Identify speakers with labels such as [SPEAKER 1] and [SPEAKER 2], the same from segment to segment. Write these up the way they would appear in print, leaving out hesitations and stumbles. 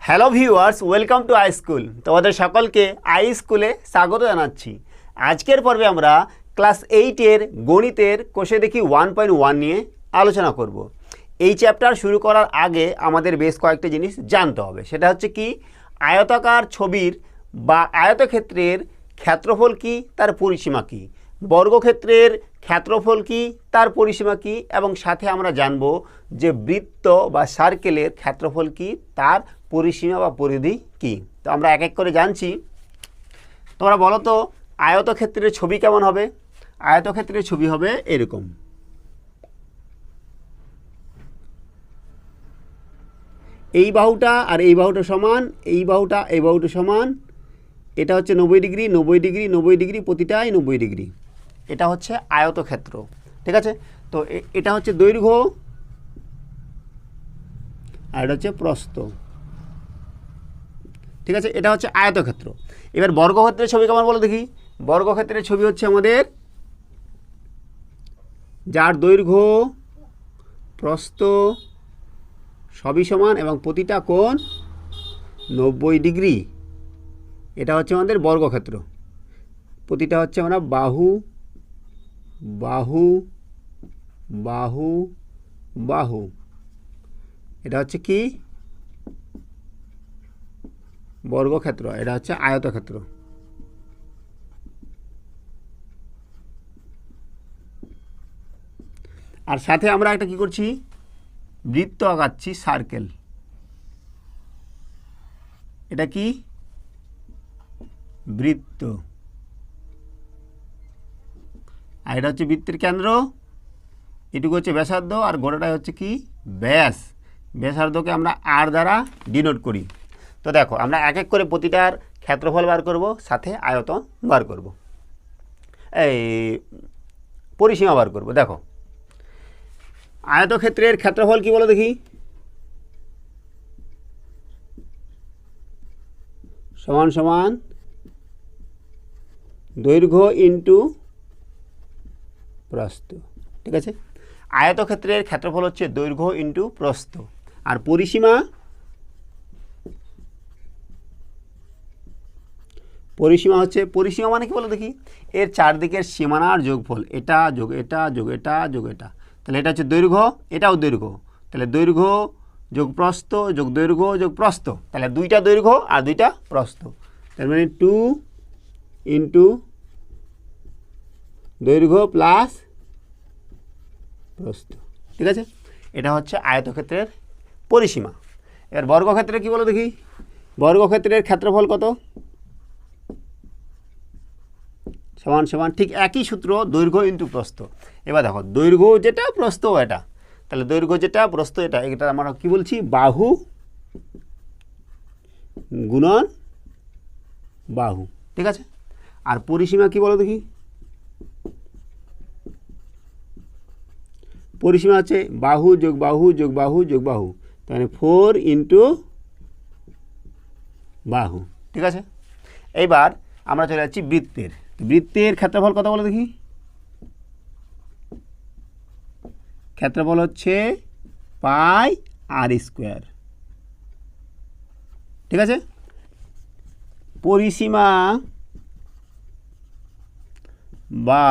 [SPEAKER 1] Hello viewers, welcome to I school. তোমাদের সকলকে I স্কুলে স্বাগত জানাচ্ছি। আজকের পর্বে আমরা ক্লাস 8-এর গণিতের কোষে দেখি 1.1 নিয়ে আলোচনা করব। এই চ্যাপ্টার শুরু করার আগে আমাদের বেশ কয়েকটি জিনিস জানতে হবে। সেটা হচ্ছে কি, আয়তাকার ছবির বা আয়তক্ষেত্রের ক্ষেত্রফল কি, তার পরিসীমা কি, বর্গক্ষেত্রের ক্ষেত্রফল কি, তার পরিসীমা কি, এবং সাথে আমরা জানব যে বৃত্ত বা সার্কেলের ক্ষেত্রফল কি, তার পরিসীমা বা পরিধি কি। তো আমরা এক এক করে জানছি। তোমরা বলো তো, আয়তক্ষেত্রের ছবি কেমন হবে? আয়তক্ষেত্রের ছবি হবে এরকম। এই বাহুটা আর এই বাহুটা সমান, এই বাহুটা এই বাহুটা সমান। এটা হচ্ছে 90 ডিগ্রি, 90 ডিগ্রি, 90 ডিগ্রি, প্রতিটাই 90 ডিগ্রি। এটা হচ্ছে আয়তক্ষেত্র, ঠিক আছে? তো এটা হচ্ছে দৈর্ঘ্য আর এটা হচ্ছে প্রস্থ, ঠিক আছে? এটা হচ্ছে আয়তক্ষেত্র। এবার বর্গক্ষেত্রের ছবি কেমন বলো দেখি। বর্গক্ষেত্রের ছবি হচ্ছে আমাদের যার দৈর্ঘ্য প্রস্থ সবই সমান এবং প্রতিটা কোণ 90 ডিগ্রি। এটা হচ্ছে আমাদের বর্গক্ষেত্র। প্রতিটা হচ্ছে আমরা বাহু বাহু বাহু বাহু। এটা হচ্ছে কি বর্গক্ষেত্র, এটা হচ্ছে আয়তক্ষেত্র। আর সাথে আমরা একটা কি করছি, বৃত্ত আঁকাচ্ছি, সার্কেল। এটা কি বৃত্ত, আর এটা হচ্ছে বৃত্তের কেন্দ্র। এটুকু হচ্ছে ব্যাসার্ধ, আর গোড়াটাই হচ্ছে কি ব্যাস। ব্যাসার্ধকে আমরা আর দ্বারা ডিনোট করি। তো দেখো, আমরা এক এক করে প্রতিটার ক্ষেত্রফল বার করব, সাথে আয়তন বার করব, এই পরিসীমা বার করব। দেখো, আয়তক্ষেত্রের ক্ষেত্রফল কি বলো দেখি। সমান সমান দৈর্ঘ্য ইন্টু প্রস্থ, ঠিক আছে? আয়তক্ষেত্রের ক্ষেত্রফল হচ্ছে দৈর্ঘ্য ইন্টু প্রস্থ। আর পরিসীমা, পরিসীমা হচ্ছে, পরিসীমা মানে কি বলো দেখি, এর চারদিকের সীমানার যোগফল। এটা যোগ এটা যোগ এটা যোগ এটা। তাহলে এটা হচ্ছে দৈর্ঘ্য, এটাও দৈর্ঘ্য। তাহলে দৈর্ঘ্য যোগ প্রস্থ যোগ দৈর্ঘ্য যোগ প্রস্থ। তাহলে দুইটা দৈর্ঘ্য আর দুইটা প্রস্থ। তার মানে 2 ইন্টু দৈর্ঘ্য প্লাস প্রস্থ, ঠিক আছে? এটা হচ্ছে আয়তক্ষেত্রের পরিসীমা। এবার বর্গক্ষেত্রে কি বলো দেখি। বর্গক্ষেত্রের ক্ষেত্রফল কত? সমান সমান ঠিক একই সূত্র, দৈর্ঘ্য ইন্টু প্রস্থ। এবার দেখো, দৈর্ঘ্য যেটা প্রস্থ এটা। তাহলে দৈর্ঘ্য যেটা প্রস্থ এটা, এটা আমরা কি বলছি, বাহু গুণন বাহু, ঠিক আছে? আর পরিসীমা কি বলো দেখি। পরিসীমা হচ্ছে বাহু যোগ বাহু যোগ বাহু যোগ বাহু। তাহলে 4 ইন্টু বাহু, ঠিক আছে? এইবার আমরা চলে যাচ্ছি বৃত্তের। বৃত্তের ক্ষেত্রফল কত বলো দেখি। ক্ষেত্রফল হচ্ছে পাই আর স্কোয়ার, ঠিক আছে? পরিসীমা বা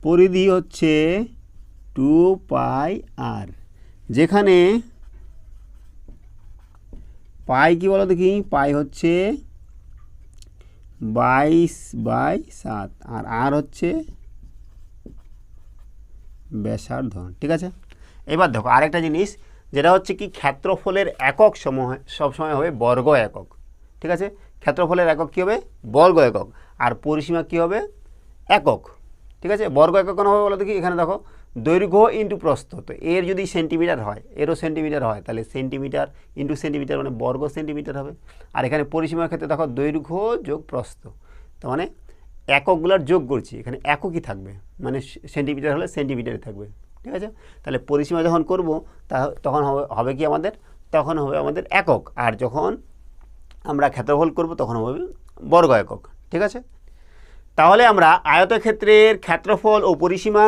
[SPEAKER 1] পরিধি হচ্ছে 2 পাই আর, যেখানে পাই কি বলো দেখি। পাই হচ্ছে 22/7 আর আর হচ্ছে ব্যাসার্ধ, ঠিক আছে? এবার দেখো আরেকটা জিনিস, যেটা হচ্ছে কি, ক্ষেত্রফলের একক সবসময় হবে বর্গ একক, ঠিক আছে? ক্ষেত্রফলের একক কী হবে? বর্গ একক। আর পরিসীমা কী হবে? একক, ঠিক আছে? বর্গ একক কেন হবে বলো দেখি। এখানে দেখো, দৈর্ঘ্য ইন্টু প্রস্থ। তো এর যদি সেন্টিমিটার হয়, এরও সেন্টিমিটার হয়, তাহলে সেন্টিমিটার ইন্টু সেন্টিমিটার মানে বর্গ সেন্টিমিটার হবে। আর এখানে পরিসীমার ক্ষেত্রে দেখো, দৈর্ঘ্য যোগ প্রস্থ। তার মানে এককগুলোর যোগ করছি, এখানে এককই থাকবে, মানে সেন্টিমিটার হলে সেন্টিমিটারে থাকবে, ঠিক আছে? তাহলে পরিসীমা যখন করব তখন হবে কি আমাদের, তখন হবে আমাদের একক। আর যখন আমরা ক্ষেত্রফল করব তখন হবে বর্গ একক, ঠিক আছে? তাহলে আমরা আয়তক্ষেত্রের ক্ষেত্রফল ও পরিসীমা,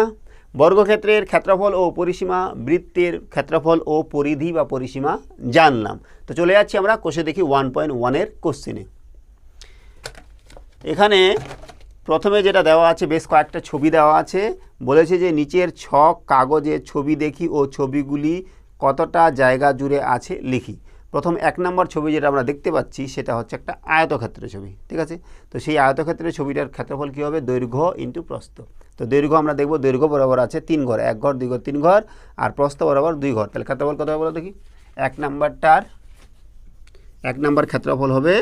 [SPEAKER 1] বর্গক্ষেত্রের ক্ষেত্রফল ও পরিসীমা, বৃত্তের ক্ষেত্রফল ও পরিধি বা পরিসীমা জানলাম। তো চলে যাচ্ছি আমরা কোষে দেখি 1.1-এর কোশ্চেনে। এখানে প্রথমে যেটা দেওয়া আছে, বেশ কয়েকটা ছবি দেওয়া আছে। বলেছে যে নিচের ছক কাগজে ছবি দেখি ও ছবিগুলি কতটা জায়গা জুড়ে আছে লিখি। প্রথম 1 নম্বর ছবি যেটা আমরা দেখতে পাচ্ছি সেটা হচ্ছে একটা আয়তক্ষেত্রের ছবি, ঠিক আছে। তো সেই আয়তক্ষেত্রের ছবিটার ক্ষেত্রফল কী হবে? দৈর্ঘ্য ইন্টু প্রস্থ। তো দৈর্ঘ্য আমরা দেখব, দৈর্ঘ্য বরাবর আছে 3 ঘর, 1 ঘর 2 ঘর 3 ঘর, আর প্রস্থ বরাবর 2 ঘর। তাহলে ক্ষেত্রফল কত হবে বলো দেখি? 1 নম্বর ক্ষেত্রফল হবে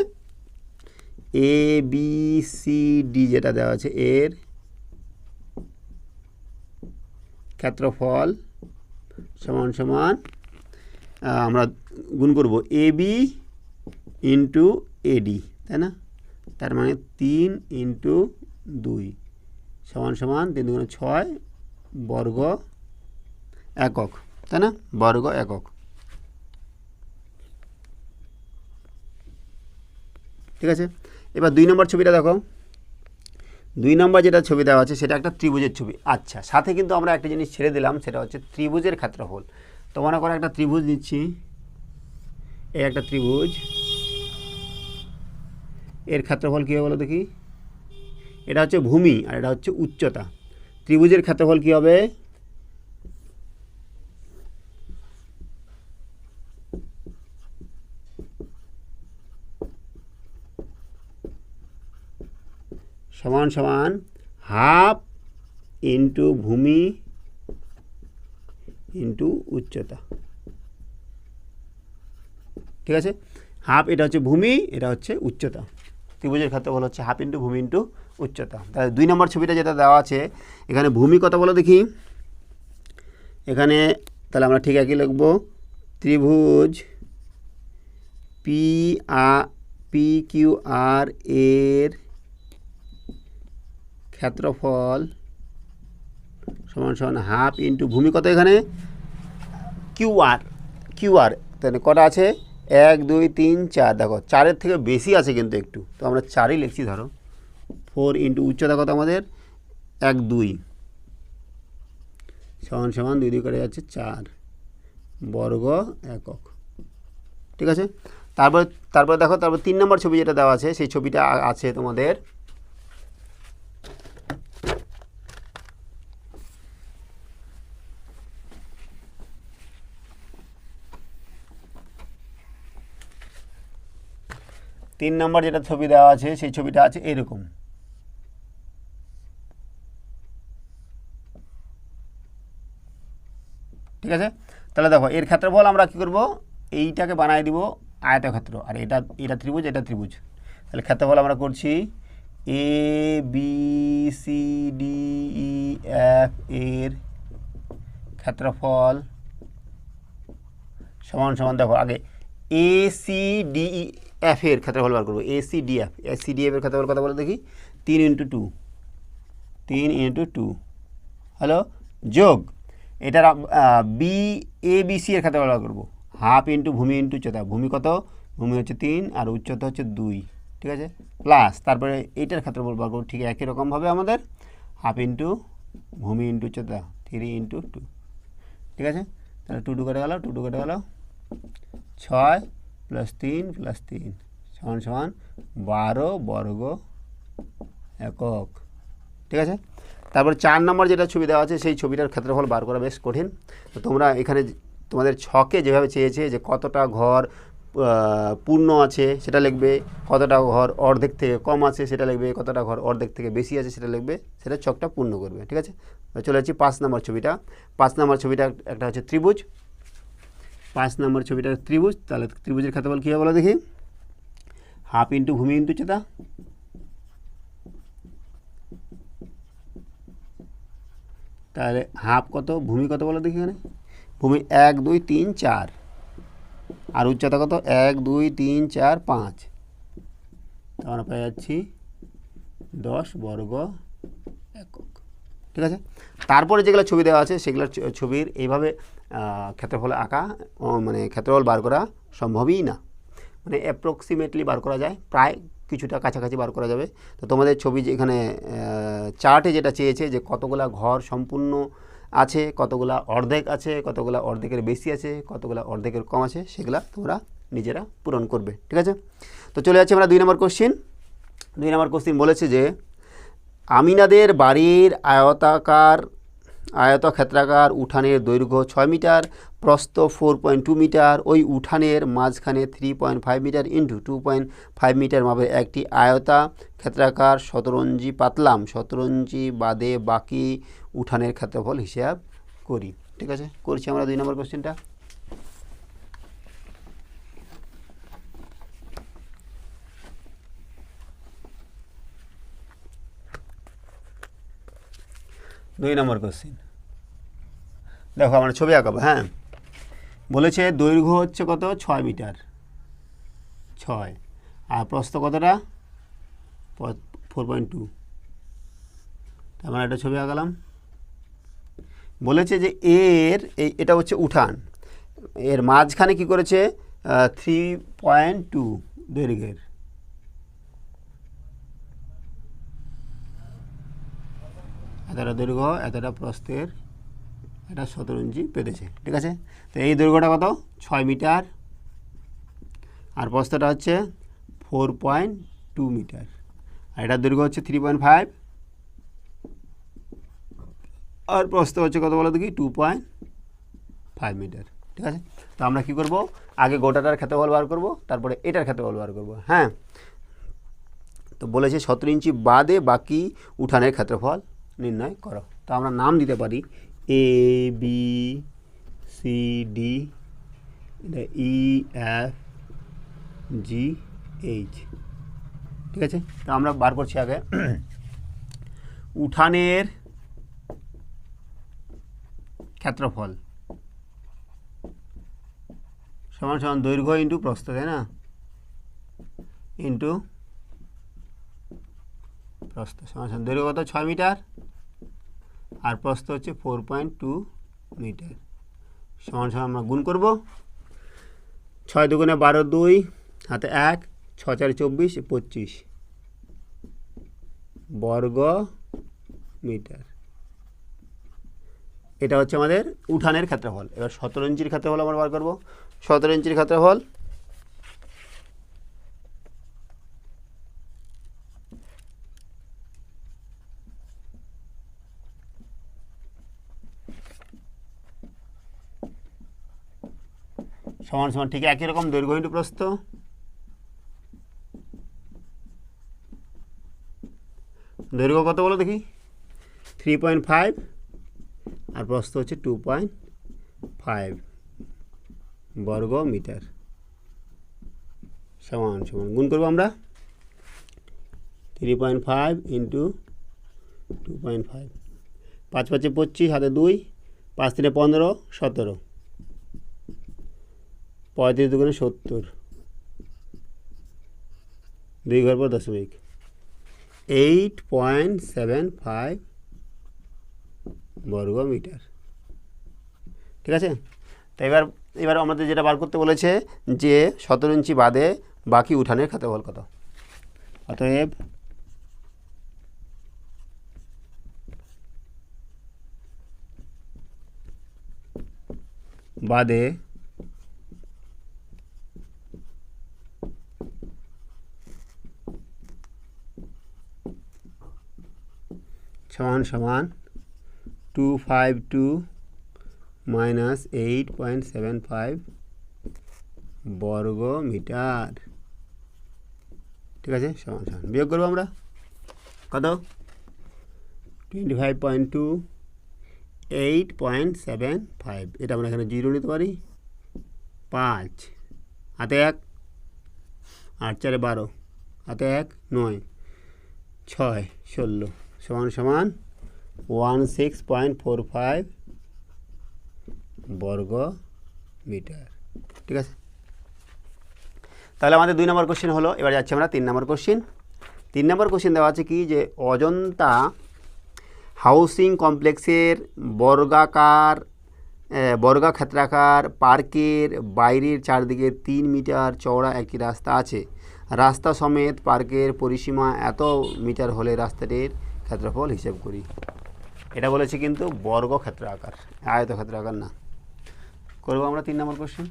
[SPEAKER 1] ABCD যেটা দেওয়া আছে এর ক্ষেত্রফল সমান সমান আমরা গুণ করব AB ইন্টু AD, তাই না? তার মানে 3 ইন্টু 2 সমান সমান 3 2 6 বর্গ একক, তাই না? বর্গ একক, ঠিক আছে। এবার 2 নম্বর ছবিটা দেখো। 2 নম্বর যেটা ছবি দেওয়া আছে সেটা একটা ত্রিভুজের ছবি। আচ্ছা, সাথে কিন্তু আমরা একটা জিনিস ছেড়ে দিলাম, সেটা হচ্ছে ত্রিভুজের ক্ষেত্রফল। তো মনে করো একটা ত্রিভুজ নিচ্ছি, এই একটা ত্রিভুজ, এর ক্ষেত্রফল কী হবে বলো দেখি? এটা হচ্ছে ভূমি আর এটা হচ্ছে উচ্চতা। ত্রিভুজের ক্ষেত্রফল কী হবে? সমান সমান হাফ ইন্টু ভূমি ইন্টু উচ্চতা, ঠিক আছে। হাফ এটা হচ্ছে ভূমি, এটা হচ্ছে উচ্চতা। ত্রিভুজের ক্ষেত্রফল হচ্ছে হাফ ইন্টু ভূমি ইন্টু উচ্চতা। তাহলে 2 নম্বর ছবিটা যেটা দেওয়া আছে, এখানে ভূমি কত বলো দেখি? এখানে তাহলে আমরা ঠিক একই লিখব, ত্রিভুজ PQR এর ক্ষেত্রফল সমান সমান হাফ ইন্টু ভূমি কত? এখানে QR তাহলে কটা আছে? 1 2 3 4। দেখো 4-এর থেকে বেশি আছে কিন্তু একটু, তো আমরা 4ই লিখছি। ধরো 4 ইন্টু উচ্চতা কত আমাদের? 1 2 সমান সমান 2 2 করে যাচ্ছে 4 বর্গ একক, ঠিক আছে। তারপরে দেখো, তারপর 3 নম্বর ছবি যেটা দেওয়া আছে, সেই ছবিটা আছে তোমাদের তিন নম্বর যেটা ছবি দেওয়া আছে সেই ছবিটা আছে এরকম, ঠিক আছে। তাহলে দেখো এর ক্ষেত্রফল আমরা কী করব? এইটাকে বানাই দিব আয়তক্ষেত্র, আর এটা ত্রিভুজ, এটা ত্রিভুজ। তাহলে ক্ষেত্রফল আমরা করছি ABCDEF এর ক্ষেত্রফল সমান সমান, দেখো আগে ACDEF এর ক্ষেত্রফল বার করবো। ACDF এর ক্ষেত্রফল কথা বলে দেখি? 3 ইন্টু 2 হ্যালো, যোগ এটার ABC এর ক্ষেত্রফল বার করবো, হাফ ইন্টু ভূমি ইন্টু উচ্চতা। ভূমি কত? ভূমি হচ্ছে 3 আর উচ্চতা হচ্ছে 2, ঠিক আছে। প্লাস তারপরে এইটার ক্ষেত্রফল বার করবো ঠিক একই রকমভাবে আমাদের, হাফ ইন্টু ভূমি ইন্টু উচ্চতা 3 ইন্টু 2, ঠিক আছে। তাহলে 2 2 কেটে গেল, 2 2 কেটে গেল, 6 + 3 + 3 সমান সমান 12 বর্গ একক, ঠিক আছে। তারপর 4 নম্বর যেটা ছবি দেওয়া আছে সেই ছবিটার ক্ষেত্রফল বার করা বেশ কঠিন। তো তোমরা এখানে তোমাদের ছকে যেভাবে চেয়েছে যে কতটা ঘর পূর্ণ আছে সেটা লিখবে, কতটা ঘর অর্ধেক থেকে কম আছে সেটা লিখবে, কতটা ঘর অর্ধেক থেকে বেশি আছে সেটা লিখবে, সেটা ছকটা পূর্ণ করবে, ঠিক আছে। চলে যাচ্ছি 5 নম্বর ছবিটা। 5 নম্বর ছবিটা একটা হচ্ছে ত্রিভুজ। 5 নম্বর ছবিটা ত্রিভুজ। তাহলে ত্রিভুজের ক্ষেত্রফল কী হবে বলো দেখি? হাফ ইন্টু ভূমি ইন্টু উচ্চতা। তাহলে হাফ কত, ভূমি কত বলো দেখি? এখানে ভূমি 1 2 3 4 আর উচ্চতা কত? 1 2 3 4 5। আমরা পেয়ে যাচ্ছি 10 বর্গ একক, ঠিক আছে। তারপরে যেগুলো ছবি দেওয়া আছে সেগুলোর ছবির এইভাবে ক্ষেত্রফল আঁকা, মানে ক্ষেত্রফল বার করা সম্ভবই না, মানে অ্যাপ্রক্সিমেটলি বার করা যায়, প্রায় কিছুটা কাছাকাছি বার করা যাবে। তো তোমাদের ছবি যে এখানে চার্টে যেটা চেয়েছে যে কতগুলা ঘর সম্পূর্ণ আছে, কতগুলা অর্ধেক আছে, কতগুলা অর্ধেকের বেশি আছে, কতগুলা অর্ধেকের কম আছে, সেগুলা তোমরা নিজেরা পূরণ করবে। ঠিক আছে, তো চলে যাচ্ছি আমরা 2 নম্বর কোশ্চিন। 2 নম্বর কোশ্চিন বলেছে যে আমিনাদের বাড়ির আয়তক্ষেত্রাকার উঠানের দৈর্ঘ্য 6 মিটার, প্রস্থ 4.2 মিটার, ওই উঠানের মাঝখানে 3.5 মিটার ইন্টু 2.5 মিটার মাপের একটি আয়তক্ষেত্রাকার শতরঞ্জি পাতলাম। শতরঞ্জি বাদে বাকি উঠানের ক্ষেত্রফল হিসাব করি। ঠিক আছে, করছি আমরা 2 নম্বর কোশ্চেনটা। দুই নম্বর কোশ্চেন দেখো, আমরা ছবি আঁকাবো। হ্যাঁ, বলেছে দৈর্ঘ্য হচ্ছে কত, 6 মিটার, 6, আর প্রস্থ কতটা, 4.2। আমরা একটা ছবি আঁকালাম। বলেছে যে এটা হচ্ছে উঠান, এর মাঝখানে কি করেছে, 3.2 দৈর্ঘ্যের, এতটা দৈর্ঘ্য এতটা প্রস্থের একটা শতরঞ্জি পেতেছে। ঠিক আছে, তো এই দৈর্ঘ্যটা কত, 6 মিটার, আর প্রস্থটা হচ্ছে 4.2 মিটার, আর এটার দৈর্ঘ্য হচ্ছে 3.5, আর প্রস্থ হচ্ছে কত বলো দেখি, 2.5 মিটার। ঠিক আছে, তো আমরা কি করব, আগে গোটাটার ক্ষেত্রফল বার করব, তারপরে এটার ক্ষেত্রফল বার করব। হ্যাঁ, তো বলেছে 17 ইঞ্চি বাদে বাকি উঠানের ক্ষেত্রফল নির্ণয় করো। তো আমরা নাম দিতে পারি এ বি সি ডি, এটা ই এফ জি এইচ। ঠিক আছে, তো আমরা বার করছি আগে উঠানের ক্ষেত্রফল সমান সমান দৈর্ঘ্য ইন্টু প্রস্থ, তাই না, ইন্টু প্রস্থ সমান সমান দৈর্ঘ্য কত, 6 মিটার, আর প্রস্থ হচ্ছে 4.2 মিটার, সমান সমান আমরা গুণ করব। 6 দুগুণে 12, 2 হাতে 1, 6 4 24, 25 বর্গ মিটার। এটা হচ্ছে আমাদের উঠানের ক্ষেত্রফল। এবার 17 ইঞ্চির ক্ষেত্রফল আমরা বার করব। 17 ইঞ্চির ক্ষেত্রফল সমান সমান ঠিক একই রকম দৈর্ঘ্য ইন্টু প্রস্থ। দৈর্ঘ্য কত বলো দেখি, 3.5, আর প্রস্থ হচ্ছে 2.5 বর্গ মিটার, সমান সমান গুণ করবো আমরা 3.5 ইন্টু 2.5, 5 5 25 হাতে 2, 5 3 15, 17, 35 দুগুণে 70, 2 ঘর পর দশমিক, 8.75 বর্গ মিটার। ঠিক আছে, তো এবার আমাদের যেটা বার করতে বলেছে যে 17 ইঞ্চি বাদে বাকি উঠানের ক্ষেত্রফল কত। অতএব বাদে সমান সমান 252 মাইনাস 8.75 বর্গ মিটার। ঠিক আছে, সমান সমান বিয়োগ করবো আমরা কত, 25.2, 8.75, এটা আমরা এখানে 0 নিতে পারি, 5 হাতে 1, 8 4 12 হাতে 1 9, 6 16 সমান সমান 16.45 বর্গ মিটার। ঠিক আছে, তাহলে আমাদের 2 নম্বর কোশ্চেন হলো। এবার যাচ্ছি আমরা 3 নম্বর কোশ্চেন। 3 নম্বর কোশ্চেন দেওয়া আছে কি, যে অজন্তা হাউসিং কমপ্লেক্সের বর্গাক্ষেত্রাকার পার্কের বাইরের চারদিকে 3 মিটার চওড়া একটি রাস্তা আছে। রাস্তা সমেত পার্কের পরিসীমা এত মিটার হলে রাস্তাটির ক্ষেত্রফল হিসেব করি। এটা বলেছি কিন্তু বর্গক্ষেত্র আকার, আয়তক্ষেত্র আকার না। করবো আমরা 3 নম্বর কোশ্চেন।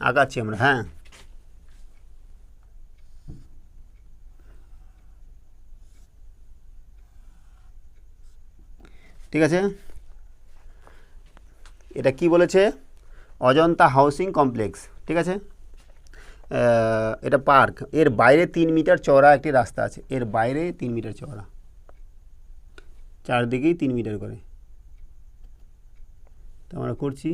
[SPEAKER 1] আগাচ্ছি আমরা, হ্যাঁ। ঠিক আছে, এটা কি বলেছে? অজন্তা হাউসিং কমপ্লেক্স, ঠিক আছে। এটা পার্ক, এর বাইরে 3 মিটার চওড়া একটি রাস্তা আছে, এর বাইরে 3 মিটার চওড়া, চারদিকেই 3 মিটার করে। তো আমরা করছি,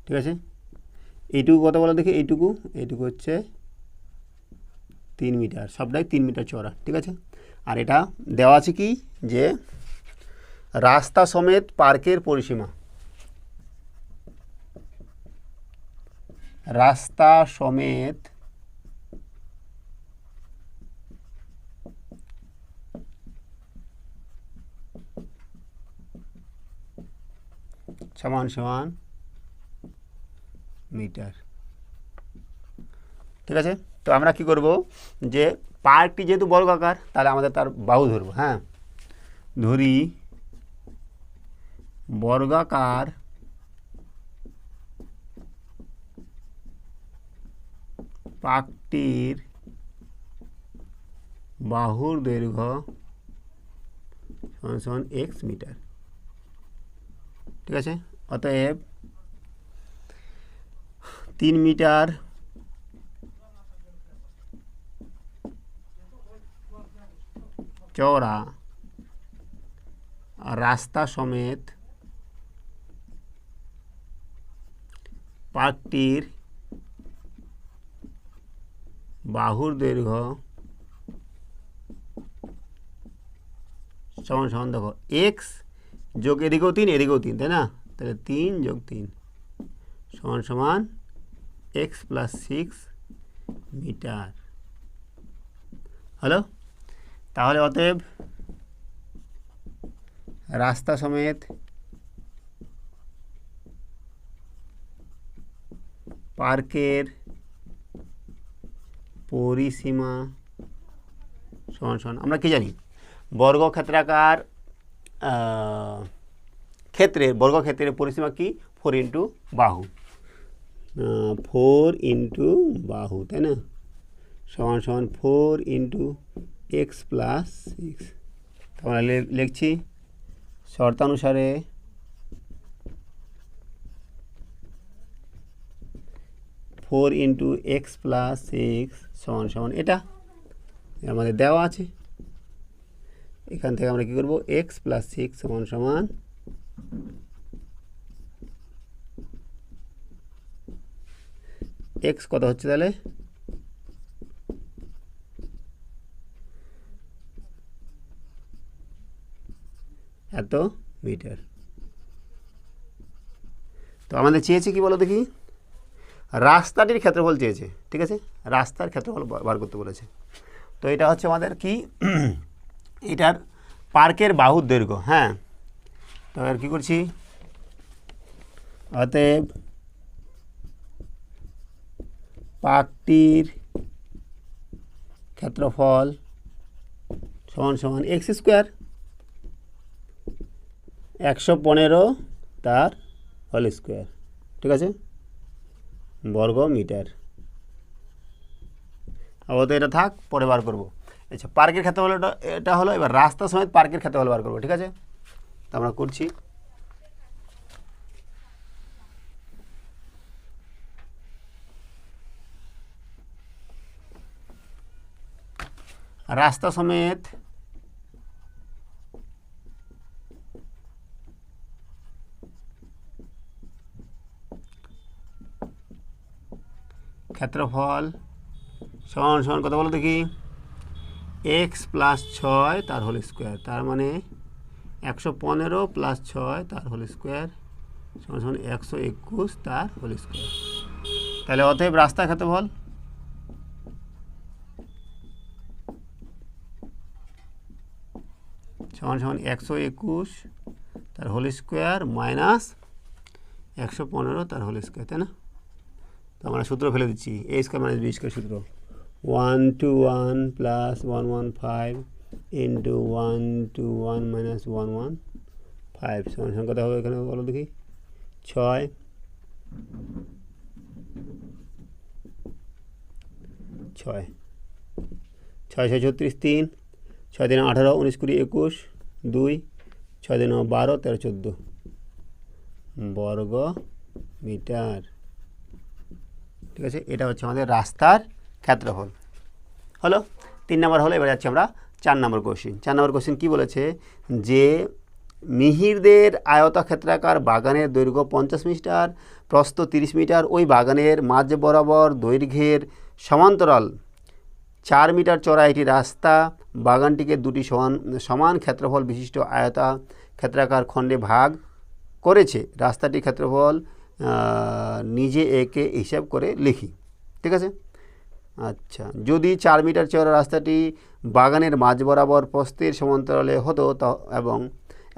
[SPEAKER 1] ঠিক আছে। এইটুকু কত বলো দেখি, এইটুকু হচ্ছে 3 মিটার, সবটাই 3 মিটার চওড়া, ঠিক আছে। আর এটা দেওয়া আছে কি, যে রাস্তা সমেত পার্কের পরিসীমা, রাস্তা সমেত সমান সমান মিটার, ঠিক আছে। তো আমরা কি করব, যে পার্কটি যেহেতু বর্গাকার, তাহলে আমাদের তার বাহু ধরবো, হ্যাঁ। ধরি বর্গাকার পার্কটির বাহুর দৈর্ঘ্য সমান সমান x মিটার, ঠিক আছে। অতএব 3 মিটার চওড়া রাস্তা সমেত পার্কটির বাহুর দৈর্ঘ্য সমান সমান, দেখো এক্স যোগ এদিকেও 3 এদিকেও 3, তাই না? তাহলে 3 যোগ 3 সমান সমান x প্লাস 6 মিটার হলো। তাহলে অতএব রাস্তা সমেত পার্কের পরিসীমা সমান সমান, আমরা কি জানি, বর্গক্ষেত্রাকার বর্গক্ষেত্রের পরিসীমা কি, 4 ইন্টু বাহু, 4 ইন্টু বাহু, তাই না? সমান সমান 4 ইন্টু এক্স প্লাস 6। আমরা লিখছি শর্তানুসারে ফোর ইন্টু এক্স প্লাস 6 সমান সমান এটা আমাদের দেওয়া আছে। এখান থেকে আমরা কি করব, এক্স প্লাস 6 সমান সমান এক্স কত হচ্ছে তাহলে, এত মিটার। তো আমাদের চেয়েছে কি বলো দেখি, রাস্তাটির ক্ষেত্রফল চেয়েছে, ঠিক আছে। রাস্তার ক্ষেত্রফল বার করতে বলেছে। তো এটা হচ্ছে আমাদের কি, এটার পার্কের বাহুর দৈর্ঘ্য, হ্যাঁ। তো আর কি করছি, অতএব পার্কটির ক্ষেত্রফল সমান সমান এক্স স্কোয়ার, 115 তার হোল স্কোয়ার, ঠিক আছে, বর্গ মিটার। আপাতত এটা থাক, পরে বার করবো। আচ্ছা, পার্কের ক্ষেত্রফল এটা হলো, এবার রাস্তা সমেত পার্কের ক্ষেত্রফল বার করবো, ঠিক আছে। তো আমরা করছি, রাস্তা সমেত ক্ষেত্রফল সমান সমান কত বলো দেখি, এক্স প্লাস 6 তার হোল স্কোয়ার, তার মানে 115 প্লাস 6 তার হোল স্কোয়ার সমান সমান 121 তার হোল স্কোয়ার। তাহলে অতএব রাস্তার ক্ষেত্রফল সমান সমান 121 তার হোল স্কোয়ার মাইনাস 115 তার হোল স্কোয়ার, তাই না? তো আমরা সূত্র ফেলে দিচ্ছি, এ স্কোয়ার মাইনাস বি স্কোয়ার সূত্র 121 প্লাস 115 ইন্টু 121 মাইনাস 115 সমান সমান কত হবে এখানে বলো দেখি? 6 6 6 36 3 6 3 18 19 20 21 2 6 3 12 13 14 বর্গ মিটার। ঠিক আছে, এটা হচ্ছে আমাদের রাস্তার ক্ষেত্রফল। হলো 3 নম্বর হলো। এবার যাচ্ছি আমরা 4 নম্বর কোশ্চেন। 4 নম্বর কোশ্চেন কী বলেছে যে মিহিরদের আয়তক্ষেত্রাকার বাগানের দৈর্ঘ্য 50 মিটার, প্রস্থ 30 মিটার, ওই বাগানের মাঝ বরাবর দৈর্ঘ্যের সমান্তরাল 4 মিটার চড়া একটি রাস্তা বাগানটিকে দুটি সমান ক্ষেত্রফল বিশিষ্ট আয়তক্ষেত্রাকার খণ্ডে ভাগ করেছে। রাস্তাটির ক্ষেত্রফল নিজে একে হিসাব করে লিখি। ঠিক আছে, আচ্ছা, যদি 4 মিটার চওড়া রাস্তাটি বাগানের মাঝ বরাবর প্রস্থের সমান্তরালে হতো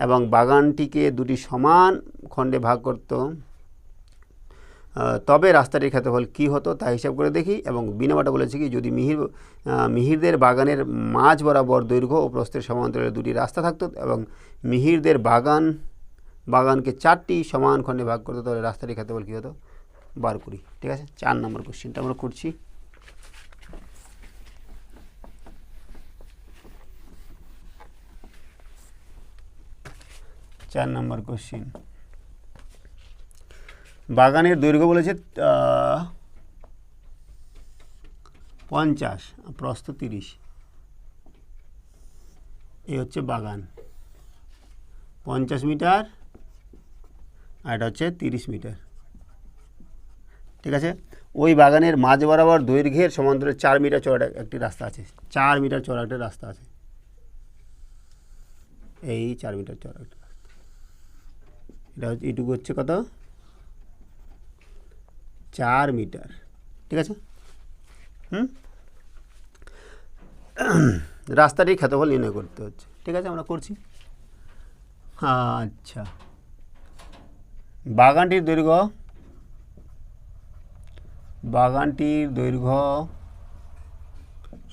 [SPEAKER 1] এবং বাগানটিকে দুটি সমান খণ্ডে ভাগ করত, তবে রাস্তাটির ক্ষেত্রফল কী হতো তা হিসাব করে দেখি। এবং বিনামাটা বলেছে কি, যদি মিহিরদের বাগানের মাঝ বরাবর দৈর্ঘ্য ও প্রস্থের সমান্তরালে দুটি রাস্তা থাকতো এবং মিহিরদের বাগানকে 4টি সমান খণ্ডে ভাগ করতো, তাহলে রাস্তাটির ক্ষেত্রফল কী হতো বার করি। ঠিক আছে, 4 নম্বর কোশ্চেনটা আমরা করছি। চার নম্বর কোশ্চেন, বাগানের দৈর্ঘ্য বলেছে 50, প্রস্থ 30। এই হচ্ছে বাগান 50 মিটার আর এটা হচ্ছে 30 মিটার। ঠিক আছে, ওই বাগানের মাঝ বরাবর দৈর্ঘ্যের সমান্তরালে 4 মিটার চওড়া একটি রাস্তা আছে। 4 মিটার চওড়া একটা রাস্তা আছে, এই 4 মিটার চওড়া একটা রাস্তা। এটা হচ্ছে এইটুকু হচ্ছে কত? 4 মিটার। ঠিক আছে, রাস্তাটির ক্ষেত্রফল নির্ণয় করতে হচ্ছে। ঠিক আছে, আমরা করছি। আচ্ছা, বাগানটির দৈর্ঘ্য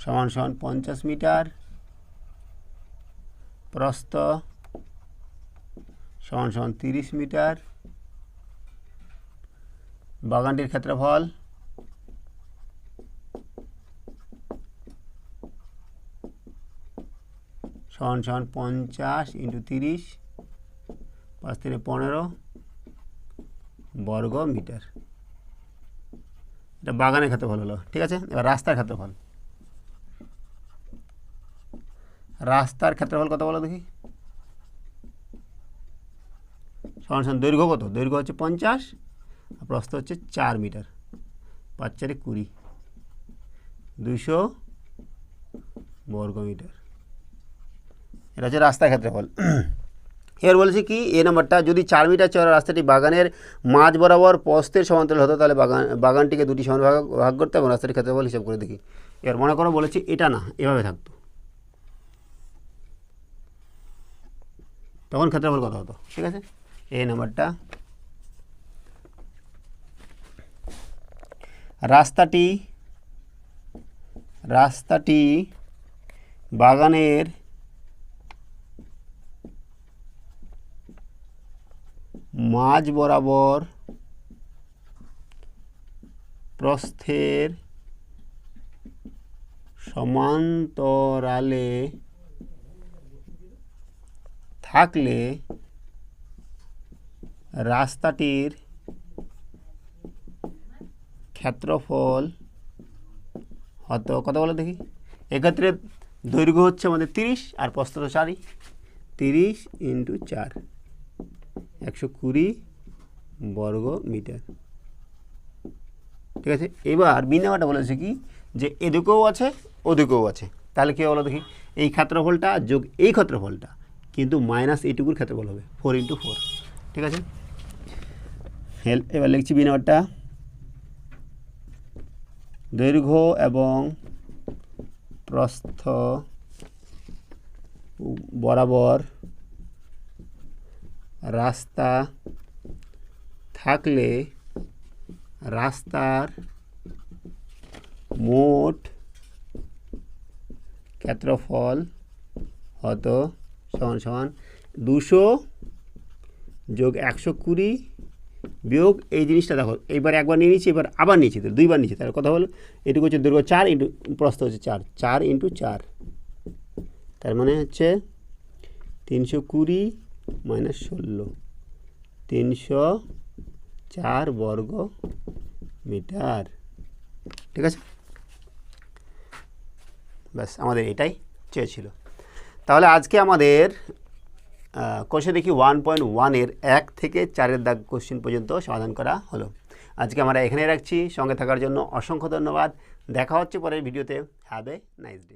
[SPEAKER 1] সমান সমান 50 মিটার, প্রস্থ সমান সমান 30 মিটার, বাগানটির ক্ষেত্রফল সমান সমান 50 ইন্টু 30 5 3 15 বর্গ মিটার। এটা বাগানের ক্ষেত্রফল হলো। ঠিক আছে, এবার রাস্তার ক্ষেত্রফল। রাস্তার ক্ষেত্রফল কত বলো দেখি? সমান সমান দৈর্ঘ্য কত? দৈর্ঘ্য হচ্ছে 50, প্রস্থ হচ্ছে 4 মিটার, 5 4 20, 200 বর্গ মিটার। এটা হচ্ছে রাস্তার ক্ষেত্রফল। এবার বলেছি কি, এ নম্বরটা, যদি 4 মিটার চওড়া রাস্তাটি বাগানের মাঝ বরাবর প্রস্থের সমান্তরাল হতো, তাহলে বাগানটিকে দুটি সমান ভাগ করতে এবং রাস্তাটির ক্ষেত্রফল হিসাব করে দেখি। এবার মনে করো বলেছি এটা না, এভাবে থাকতো, তখন ক্ষেত্রফল কত হতো? ঠিক আছে, এই নাম্বারটা, রাস্তাটি বাগানের মাঝ বরাবর প্রস্থের সমান্তরালে থাকলে রাস্তাটির ক্ষেত্রফল হতো কত বলো দেখি? এক্ষেত্রে দৈর্ঘ্য হচ্ছে আমাদের 30 আর প্রস্থ তো 4ই, 30 ইন্টু 4 120 বর্গ মিটার। ঠিক আছে, এবার বিনামাটা বলেছে কি, যে এদিকেও আছে ওদিকেও আছে, তাহলে কী বলো দেখি? এই ক্ষেত্রফলটা যোগ এই ক্ষেত্রফলটা, কিন্তু মাইনাস এইটুকুর ক্ষেত্রফল হবে 4 ইন্টু 4। ঠিক আছে, এবার লিখছি বিনামাটা, দৈর্ঘ্য এবং প্রস্থ বরাবর রাস্তা থাকলে রাস্তার মোট ক্ষেত্রফল হতো সমান সমান 200 যোগ 120 বিয়োগ এই জিনিসটা দেখো এইবার একবার নিয়ে নিচ্ছি, এবার আবার নিচ্ছি, তো দুইবার নিচ্ছি, তাহলে কথা হলো এটুকু হচ্ছে দৈর্ঘ্য 4 ইন্টু প্রস্থ হচ্ছে 4, 4 ইন্টু 4, তার মানে হচ্ছে 320 মাইনাস 16, 304 বর্গ মিটার। ঠিক আছে, ব্যাস আমাদের এটাই চেয়েছিল। তাহলে আজকে আমাদের কোশ্চেন দেখি 1.1-এর 1 থেকে 4-এর দাগ কোশ্চেন পর্যন্ত সমাধান করা হলো। আজকে আমরা এখানে রাখছি, সঙ্গে থাকার জন্য অসংখ্য ধন্যবাদ। দেখা হচ্ছে পরের ভিডিওতে। Have a nice day.